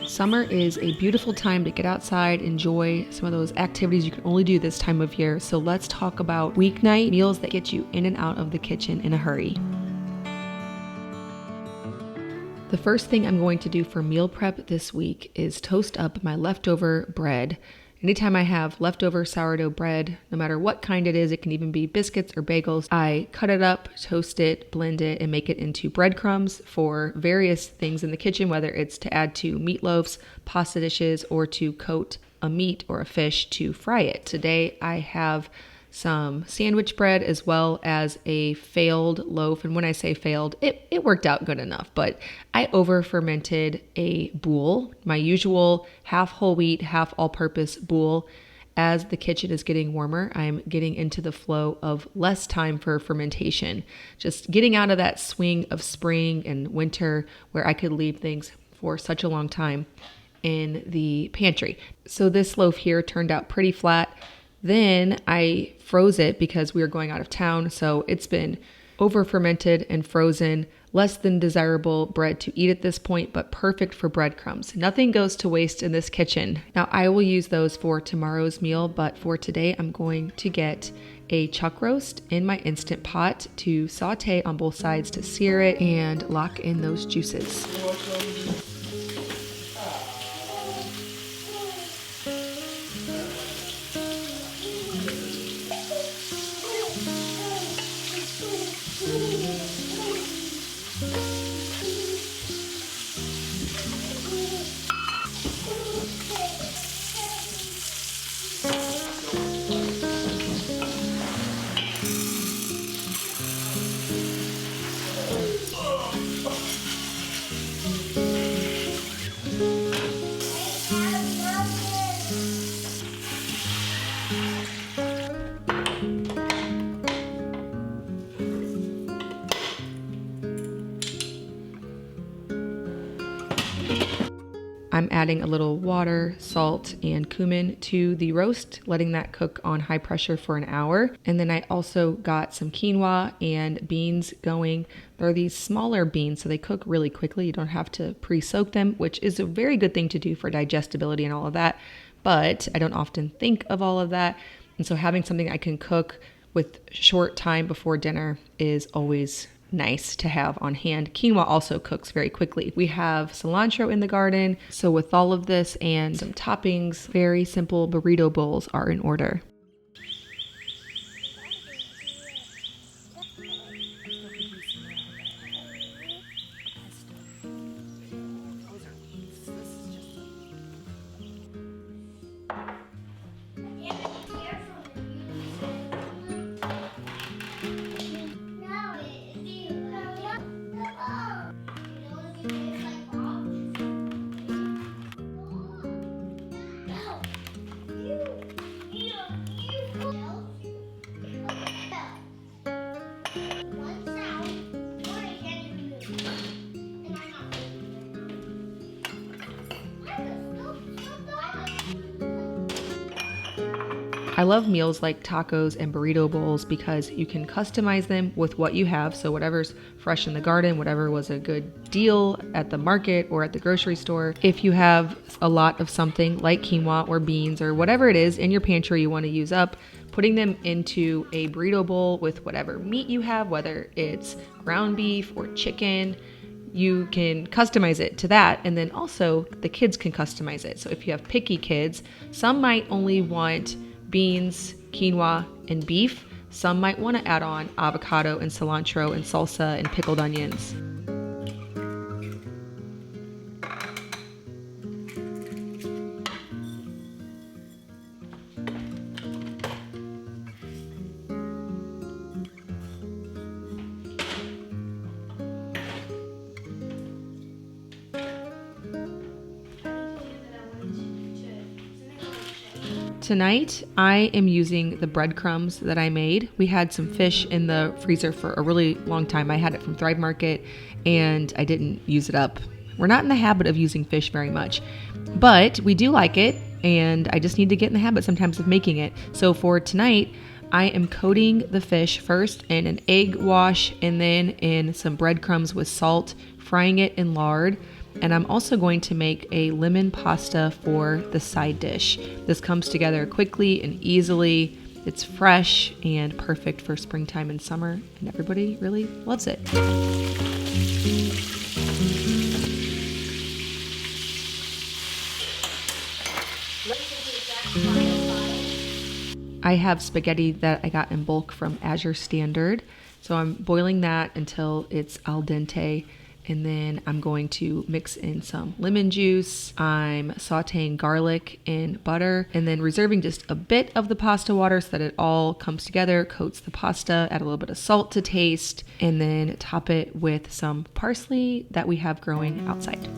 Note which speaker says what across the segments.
Speaker 1: Summer is a beautiful time to get outside, enjoy some of those activities you can only do this time of year. So let's talk about weeknight meals that get you in and out of the kitchen in a hurry. The first thing I'm going to do for meal prep this week is toast up my leftover bread. Anytime I have leftover sourdough bread, no matter what kind it is, it can even be biscuits or bagels, I cut it up, toast it, blend it, and make it into breadcrumbs for various things in the kitchen, whether it's to add to meatloafs, pasta dishes, or to coat a meat or a fish to fry it. Today I have some sandwich bread as well as a failed loaf. And when I say failed, it worked out good enough, but I over fermented a boule, my usual half whole wheat, half all-purpose boule. As the kitchen is getting warmer, I'm getting into the flow of less time for fermentation, just getting out of that swing of spring and winter where I could leave things for such a long time in the pantry. So this loaf here turned out pretty flat. Then I froze it because we were going out of town, so it's been over fermented and frozen, less than desirable bread to eat at this point, but perfect for breadcrumbs. Nothing goes to waste in this kitchen. Now I will use those for tomorrow's meal, but for today I'm going to get a chuck roast in my Instant Pot to saute on both sides to sear it and lock in those juices. I'm adding a little water, salt, and cumin to the roast, letting that cook on high pressure for an hour. And then I also got some quinoa and beans going. They're these smaller beans, so they cook really quickly. You don't have to pre-soak them, which is a very good thing to do for digestibility and all of that. But I don't often think of all of that. And so having something I can cook with short time before dinner is always nice to have on hand. Quinoa also cooks very quickly. We have cilantro in the garden, so with all of this and some toppings, very simple burrito bowls are in order. I love meals like tacos and burrito bowls because you can customize them with what you have. So whatever's fresh in the garden, whatever was a good deal at the market or at the grocery store. If you have a lot of something like quinoa or beans or whatever it is in your pantry you want to use up, putting them into a burrito bowl with whatever meat you have, whether it's ground beef or chicken, you can customize it to that. And then also the kids can customize it. So if you have picky kids, some might only want beans, quinoa, and beef. Some might want to add on avocado and cilantro and salsa and pickled onions. Tonight, I am using the breadcrumbs that I made. We had some fish in the freezer for a really long time. I had it from Thrive Market and I didn't use it up. We're not in the habit of using fish very much, but we do like it and I just need to get in the habit sometimes of making it. So for tonight, I am coating the fish first in an egg wash and then in some breadcrumbs with salt, frying it in lard. And I'm also going to make a lemon pasta for the side dish. This comes together quickly and easily. It's fresh and perfect for springtime and summer, and everybody really loves it. I have spaghetti that I got in bulk from Azure Standard. So I'm boiling that until it's al dente. And then I'm going to mix in some lemon juice. I'm sauteing garlic in butter and then reserving just a bit of the pasta water so that it all comes together, coats the pasta, add a little bit of salt to taste, and then top it with some parsley that we have growing outside.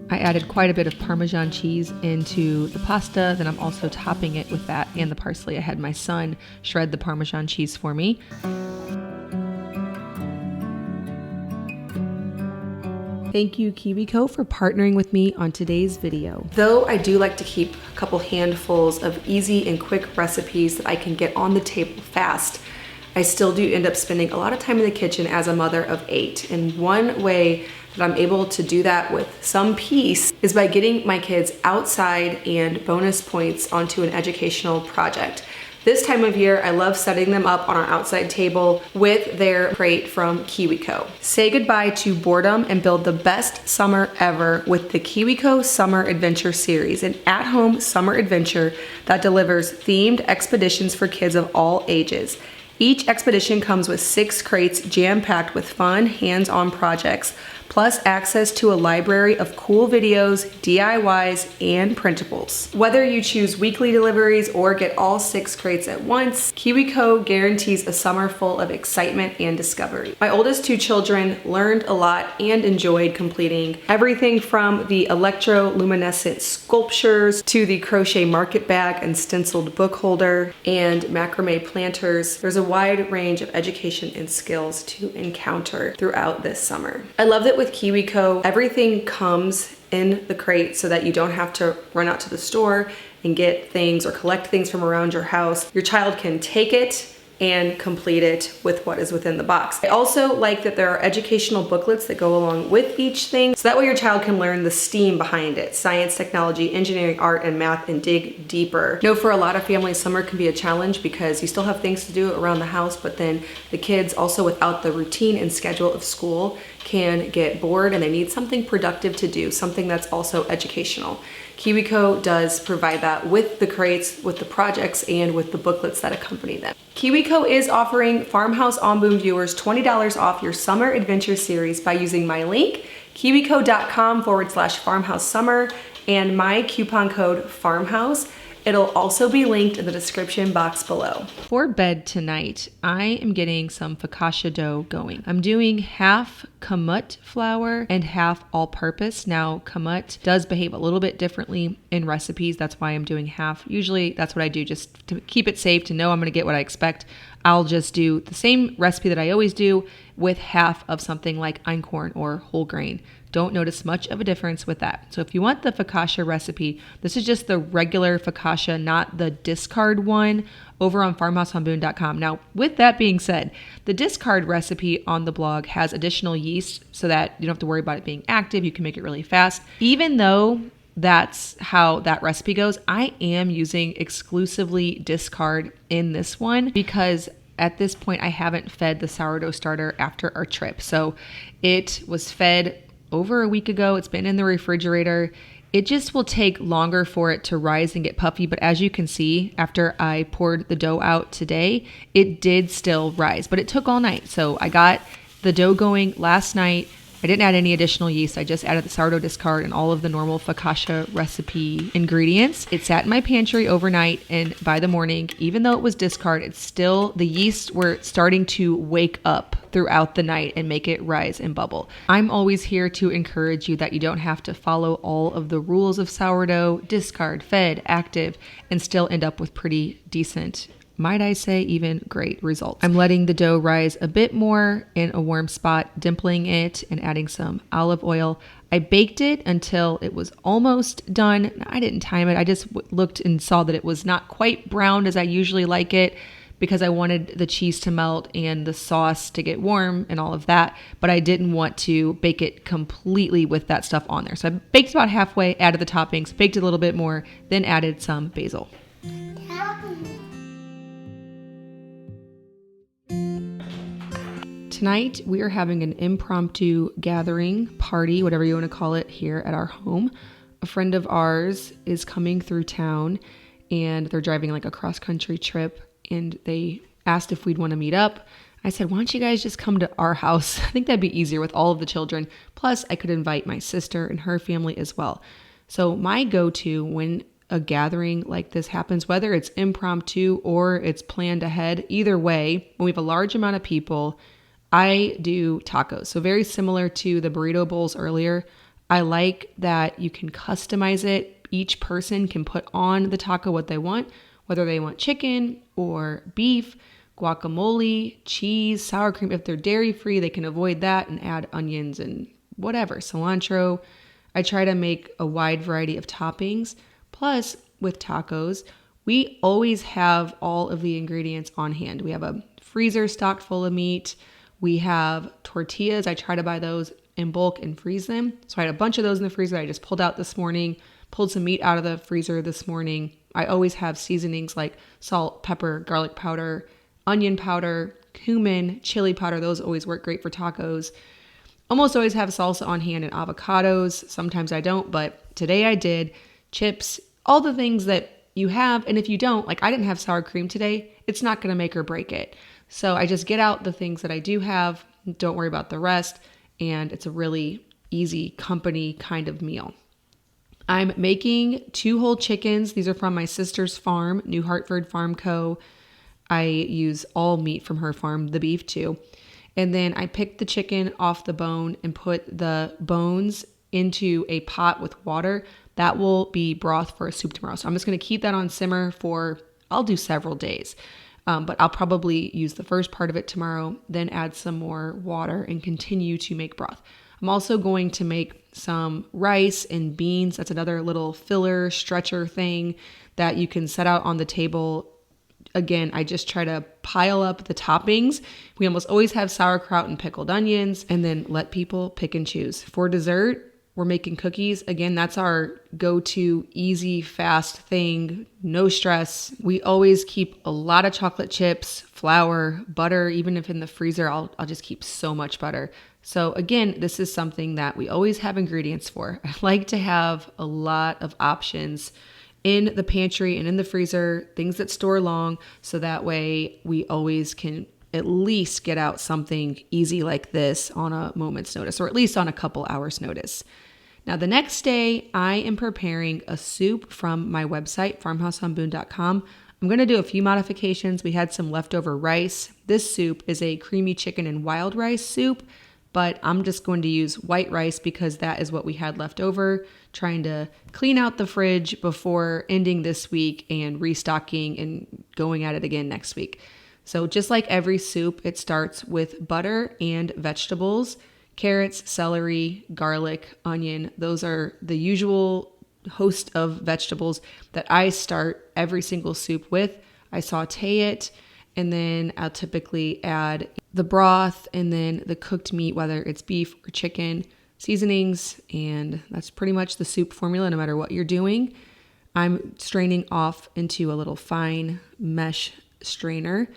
Speaker 1: I added quite a bit of Parmesan cheese into the pasta. Then I'm also topping it with that and the parsley. I had my son shred the Parmesan cheese for me. Thank you, KiwiCo, for partnering with me on today's video. Though I do like to keep a couple handfuls of easy and quick recipes that I can get on the table fast, I still do end up spending a lot of time in the kitchen as a mother of 8. And one way that I'm able to do that with some peace is by getting my kids outside and bonus points onto an educational project. This time of year, I love setting them up on our outside table with their crate from KiwiCo. Say goodbye to boredom and build the best summer ever with the KiwiCo Summer Adventure Series, an at-home summer adventure that delivers themed expeditions for kids of all ages. Each expedition comes with 6 crates jam-packed with fun, hands-on projects, plus access to a library of cool videos, DIYs, and printables. Whether you choose weekly deliveries or get all 6 crates at once, KiwiCo guarantees a summer full of excitement and discovery. My oldest 2 children learned a lot and enjoyed completing everything from the electroluminescent sculptures to the crochet market bag and stenciled book holder and macrame planters. There's a wide range of education and skills to encounter throughout this summer. I love that with KiwiCo, everything comes in the crate so that you don't have to run out to the store and get things or collect things from around your house. Your child can take it and complete it with what is within the box. I also like that there are educational booklets that go along with each thing, so that way your child can learn the STEAM behind it: science, technology, engineering, art, and math, and dig deeper. I know for a lot of families, summer can be a challenge because you still have things to do around the house, but then the kids also, without the routine and schedule of school, can get bored and they need something productive to do, something that's also educational. KiwiCo does provide that with the crates, with the projects, and with the booklets that accompany them. KiwiCo is offering Farmhouse On Boom viewers $20 off your summer adventure series by using my link, kiwico.com/farmhousesummer, and my coupon code FARMHOUSE. It'll also be linked in the description box below. For bed tonight, I am getting some focaccia dough going. I'm doing half kamut flour and half all-purpose. Now, kamut does behave a little bit differently in recipes. That's why I'm doing half. Usually, that's what I do just to keep it safe, to know I'm gonna get what I expect. I'll just do the same recipe that I always do with half of something like einkorn or whole grain. Don't notice much of a difference with that. So if you want the focaccia recipe, this is just the regular focaccia, not the discard one, over on farmhouseonboom.com. Now, with that being said, the discard recipe on the blog has additional yeast so that you don't have to worry about it being active. You can make it really fast. Even though that's how that recipe goes, I am using exclusively discard in this one because at this point I haven't fed the sourdough starter after our trip. So it was fed over a week ago. It's been in the refrigerator. It just will take longer for it to rise and get puffy. But as you can see, after I poured the dough out today, it did still rise, but it took all night. So I got the dough going last night. I didn't add any additional yeast. I just added the sourdough discard and all of the normal focaccia recipe ingredients. It sat in my pantry overnight, and by the morning, even though it was discard, it's still, the yeast were starting to wake up throughout the night and make it rise and bubble. I'm always here to encourage you that you don't have to follow all of the rules of sourdough, discard, fed, active, and still end up with pretty decent, might I say, even great results. I'm letting the dough rise a bit more in a warm spot, dimpling it and adding some olive oil. I baked it until it was almost done. I didn't time it. I just looked and saw that it was not quite browned as I usually like it, because I wanted the cheese to melt and the sauce to get warm and all of that, but I didn't want to bake it completely with that stuff on there. So I baked about halfway, added the toppings, baked it a little bit more, then added some basil. Tonight, we are having an impromptu gathering, party, whatever you want to call it, here at our home. A friend of ours is coming through town, and they're driving like a cross-country trip, and they asked if we'd want to meet up. I said, why don't you guys just come to our house? I think that'd be easier with all of the children. Plus, I could invite my sister and her family as well. So my go-to when a gathering like this happens, whether it's impromptu or it's planned ahead, either way, when we have a large amount of people, I do tacos. So very similar to the burrito bowls earlier. I like that you can customize it. Each person can put on the taco what they want, whether they want chicken or beef, guacamole, cheese, sour cream. If they're dairy free, they can avoid that and add onions and whatever, cilantro. I try to make a wide variety of toppings. Plus, with tacos, we always have all of the ingredients on hand. We have a freezer stocked full of meat. We have tortillas. I try to buy those in bulk and freeze them. So I had a bunch of those in the freezer I just pulled out this morning, pulled some meat out of the freezer this morning. I always have seasonings like salt, pepper, garlic powder, onion powder, cumin, chili powder. Those always work great for tacos. Almost always have salsa on hand and avocados. Sometimes I don't, but today I did. Chips, all the things that you have. And if you don't, like I didn't have sour cream today, it's not going to make or break it. So I just get out the things that I do have, don't worry about the rest, and it's a really easy company kind of meal. I'm making 2 whole chickens. These are from my sister's farm, New Hartford Farm Co. I use all meat from her farm, the beef too. And then I picked the chicken off the bone and put the bones into a pot with water. That will be broth for a soup tomorrow. So I'm just going to keep that on simmer for, I'll do several days. But I'll probably use the first part of it tomorrow, then add some more water and continue to make broth. I'm also going to make some rice and beans. That's another little filler stretcher thing that you can set out on the table. Again, I just try to pile up the toppings. We almost always have sauerkraut and pickled onions, and then let people pick and choose. For dessert, we're making cookies. Again, that's our go-to easy, fast thing. No stress. We always keep a lot of chocolate chips, flour, butter. Even if in the freezer, I'll just keep so much butter. So again, this is something that we always have ingredients for. I like to have a lot of options in the pantry and in the freezer, things that store long, so that way we always can at least get out something easy like this on a moment's notice, or at least on a couple hours notice. Now, the next day, I am preparing a soup from my website, farmhouseonboone.com. I'm going to do a few modifications. We had some leftover rice. This soup is a creamy chicken and wild rice soup, but I'm just going to use white rice because that is what we had left over, trying to clean out the fridge before ending this week and restocking and going at it again next week. So just like every soup, it starts with butter and vegetables. Carrots, celery, garlic, onion. Those are the usual host of vegetables that I start every single soup with. I saute it, and then I'll typically add the broth and then the cooked meat, whether it's beef or chicken, seasonings, and that's pretty much the soup formula no matter what you're doing. I'm straining off into a little fine mesh strainer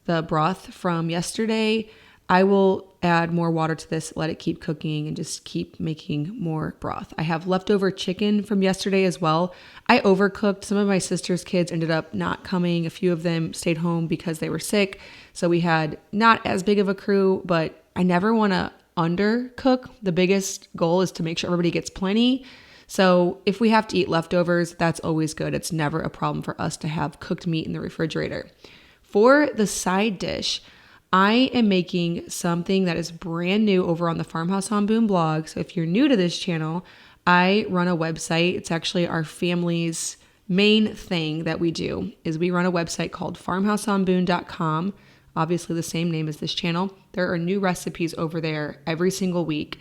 Speaker 1: the broth from yesterday. I will add more water to this, let it keep cooking, and just keep making more broth. I have leftover chicken from yesterday as well. I overcooked. Some of my sister's kids ended up not coming. A few of them stayed home because they were sick. So we had not as big of a crew, but I never want to undercook. The biggest goal is to make sure everybody gets plenty. So if we have to eat leftovers, that's always good. It's never a problem for us to have cooked meat in the refrigerator. For the side dish, I am making something that is brand new over on the Farmhouse on Boone blog. So if you're new to this channel, I run a website. It's actually our family's main thing that we do is we run a website called farmhouseonboone.com. Obviously the same name as this channel. There are new recipes over there every single week.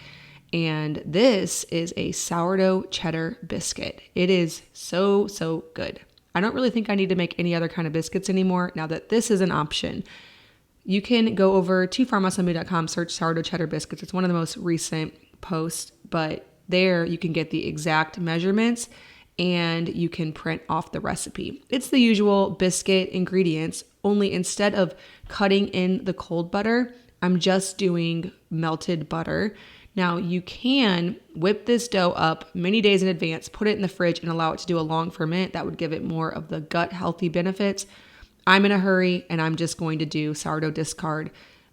Speaker 1: And this is a sourdough cheddar biscuit. It is so, so good. I don't really think I need to make any other kind of biscuits anymore now that this is an option. You can go over to farmhouseonboone.com, search sourdough cheddar biscuits. It's one of the most recent posts, but there you can get the exact measurements and you can print off the recipe. It's the usual biscuit ingredients, only instead of cutting in the cold butter, I'm just doing melted butter. Now you can whip this dough up many days in advance, put it in the fridge and allow it to do a long ferment. That would give it more of the gut healthy benefits. I'm in a hurry and I'm just going to do sourdough discard.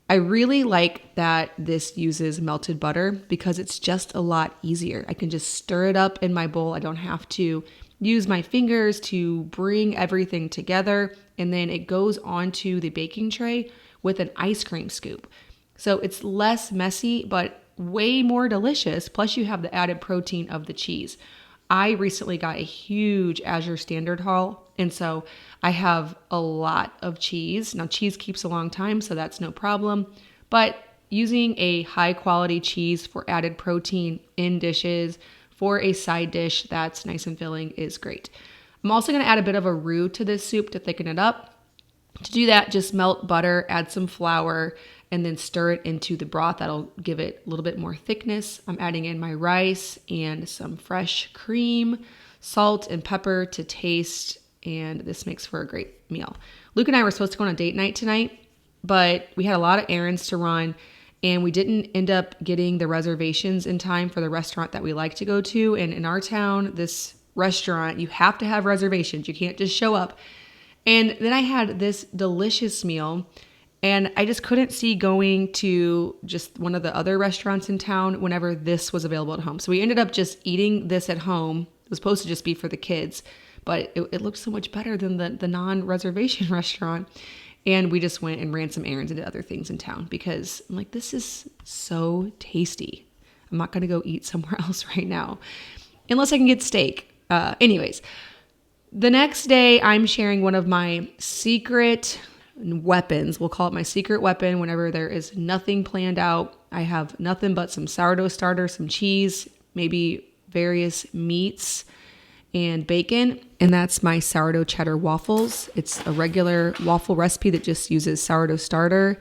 Speaker 1: I really like that this uses melted butter because it's just a lot easier. I can just stir it up in my bowl. I don't have to use my fingers to bring everything together. And then it goes onto the baking tray with an ice cream scoop. So it's less messy, but way more delicious. Plus you have the added protein of the cheese. I recently got a huge Azure Standard haul, and so I have a lot of cheese. Now, cheese keeps a long time, so that's no problem. But using a high quality cheese for added protein in dishes for a side dish that's nice and filling is great. I'm also going to add a bit of a roux to this soup to thicken it up. To do that, just melt butter, add some flour, and then stir it into the broth. That'll give it a little bit more thickness. I'm adding in my rice and some fresh cream, salt and pepper to taste, and this makes for a great meal. Luke and I were supposed to go on a date night tonight, but we had a lot of errands to run, and we didn't end up getting the reservations in time for the restaurant that we like to go to. And in our town, this restaurant, you have to have reservations. You can't just show up. And then I had this delicious meal, and I just couldn't see going to just one of the other restaurants in town whenever this was available at home. So we ended up just eating this at home. It was supposed to just be for the kids, but it looked so much better than the non-reservation restaurant. And we just went and ran some errands and did other things in town because I'm like, this is so tasty. I'm not going to go eat somewhere else right now unless I can get steak. Anyways, the next day I'm sharing one of my secret weapons. We'll call it my secret weapon whenever there is nothing planned out. I have nothing but some sourdough starter, some cheese, maybe various meats and bacon. And that's my sourdough cheddar waffles. It's a regular waffle recipe that just uses sourdough starter,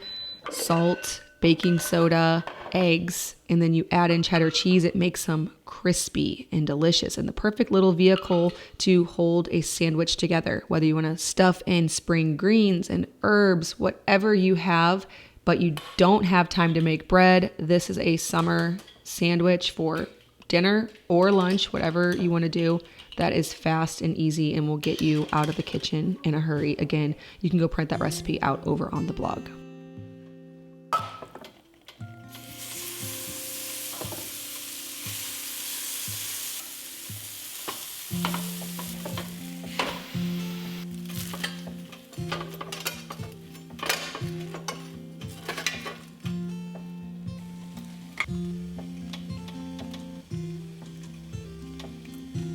Speaker 1: salt, baking soda, eggs, and then you add in cheddar cheese. It makes them crispy and delicious and the perfect little vehicle to hold a sandwich together, whether you want to stuff in spring greens and herbs, whatever you have, but you don't have time to make bread. This is a summer sandwich for dinner or lunch, whatever you want to do. That is fast and easy and will get you out of the kitchen in a hurry. Again, you can go print that recipe out over on the blog.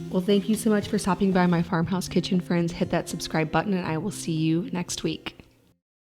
Speaker 1: Well, thank you so much for stopping by my farmhouse kitchen, friends. Hit that subscribe button and I will see you next week.